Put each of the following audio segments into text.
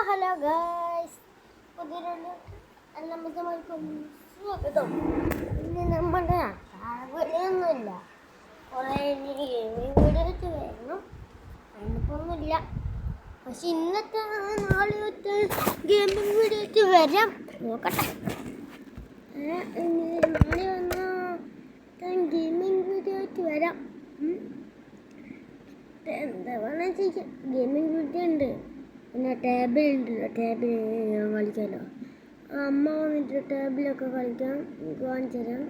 Hello guys, പുതിയൊരു എല്ലാവർക്കും സ്വാഗതം. ഇന്ന് നമ്മുടെ വീഡിയോയൊന്നുമില്ല, കുറേ ഗെയിമിംഗ് വീഡിയോ വരണം അതിനിപ്പൊന്നുമില്ല. പക്ഷെ ഇന്നത്തെ നാളത്തെ ഗെയിമിംഗ് വീഡിയോ വരാം, നോക്കട്ടെ. നാളെ വന്ന ഗെയിമിംഗ് വീഡിയോ വരാം. എന്താ വേണമെന്ന് ചെയ്യാം. ഗെയിമിംഗ് വീഡിയോ ഉണ്ട്, പിന്നെ ടേബിൾ ഉണ്ടല്ലോ, ടേബിൾ കളിക്കാമല്ലോ. അമ്മ വന്നിട്ട് ടേബിളൊക്കെ കളിക്കാം, കാണിച്ചു തരാം.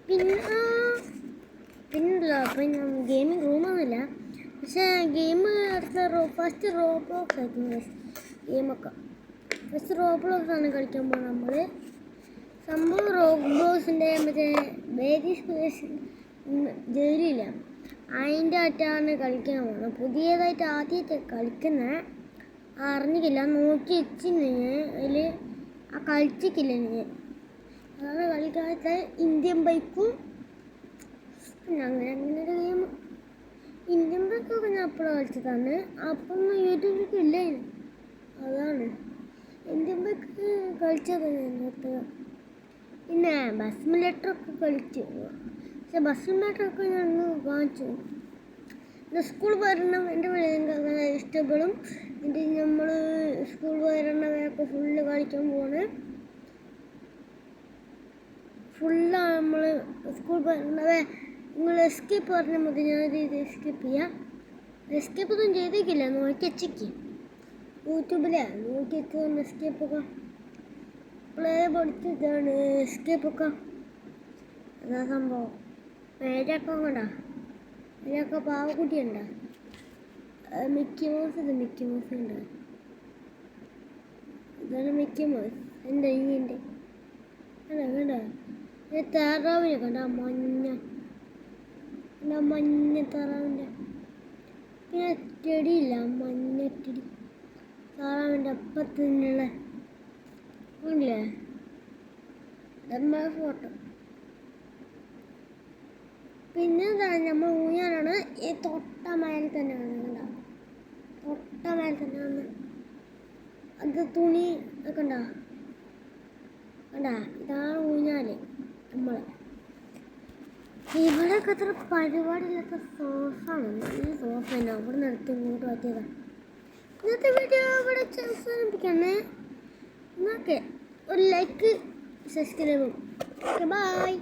പിന്നല്ലോ പിന്നെ ഗെയിമിംഗ് റൂമൊന്നുമില്ല, പക്ഷേ ഗെയിം ഫസ്റ്റ് റോബ്ലോക്സ് ആയിരുന്നു ഗെയിമൊക്കെ. ഫസ്റ്റ് റോബ്ലോക്സ് ആണ് കളിക്കാൻ പോകുന്നത് നമ്മൾ. സംഭവം റോബ്ലോക്സിൻ്റെ മറ്റേ വേരിയസ് ജയിലില്ല, അതിൻ്റെ അകത്താണ് കളിക്കാൻ പോകുന്നത്. പുതിയതായിട്ട് ആദ്യമായിട്ട് കളിക്കുന്നത് അറിഞ്ഞിട്ടില്ല, നോക്കി വെച്ചിന് അതിൽ കളിച്ചിട്ടില്ല ഞാൻ. അതാണ് കളിക്കാത്ത ഇന്ത്യൻ ബൈക്കും. പിന്നെ അങ്ങനെ ഒരു ഗെയിം ഇന്ത്യൻ ബൈക്കൊക്കെ ഞാൻ അപ്പോഴും കളിച്ചതാണ്. അപ്പം യൂട്യൂബിലൊക്കെ ഇല്ലായിരുന്നു, അതാണ് ഇന്ത്യൻ ബൈക്ക് കളിച്ചത് ഞാൻ. പിന്നെ ബസ് സിമുലേറ്ററൊക്കെ കളിച്ചു, പക്ഷെ ബസ് സിമുലേറ്ററൊക്കെ ഞാൻ കാണിച്ചു. സ്കൂൾ വരണം എൻ്റെ അങ്ങനെ ഇഷ്ടപ്പെടും. ഇത് നമ്മൾ സ്കൂൾ വരണവയൊക്കെ ഫുള്ള് കളിക്കാൻ പോവാണ്. ഫുള്ളാണ് നമ്മൾ സ്കൂൾ വരണവ. നിങ്ങൾ എസ്കേപ്പ് പറഞ്ഞാൽ മതി, ഞാനത് ഇത് എസ്കേപ്പ് ചെയ്യാം. എസ്കേപ്പ് ഒന്നും ചെയ്തേക്കില്ല, നോക്കി വെച്ചേക്ക് യൂട്യൂബിലാണ് നോക്കി വെച്ചതാണ് എസ്കേപ്പൊക്കെ. പ്ലേ പഠിച്ചതാണ് എസ്കേപ്പൊക്കെ, അതാ സംഭവം. പേരൊക്കെ കൊണ്ടാ, അതിലൊക്കെ പാവക്കുട്ടിയുണ്ടോ, മിക്കി മൗസ്. ഇത് മിക്കി മൗസ് ഉണ്ട്, ഇതാണ് മിക്കി മൗസ്. എൻ്റെ ഇങ്ങനെ കണ്ടോ താറാവിനെ കണ്ട, മഞ്ഞ താറാവിൻ്റെ. പിന്നെ ചെടിയില്ല, മഞ്ഞ ചെടി താറാവിൻ്റെ അപ്പുറത്ത് തന്നെയുള്ള ഇല്ലേ നമ്മുടെ ഫോട്ടോ. പിന്നെ നമ്മൾ ഊഞ്ഞാലാണ് ഈ തൊട്ടമേൽ തന്നെയാണ്, കണ്ടോ തൊട്ടമേൽ തന്നെയാണ്. അത് തുണി ഒക്കെ ഉണ്ടോ, കണ്ടാ ഇതാണ് ഊഞ്ഞാല്. നമ്മൾ ഇവിടെയൊക്കെ അത്ര പരിപാടിയില്ലാത്ത സോഫാണ്, നല്ല സോഫ തന്നെ. അവിടെ നിർത്തി ഇങ്ങോട്ട് പറ്റിയതാണ്. ഇന്നത്തെ വീഡിയോ ഇവിടെ അവസാനിപ്പിക്കണേ. എന്നൊക്കെ ഒരു ലൈക്ക്, സബ്സ്ക്രൈബും. Okay, by.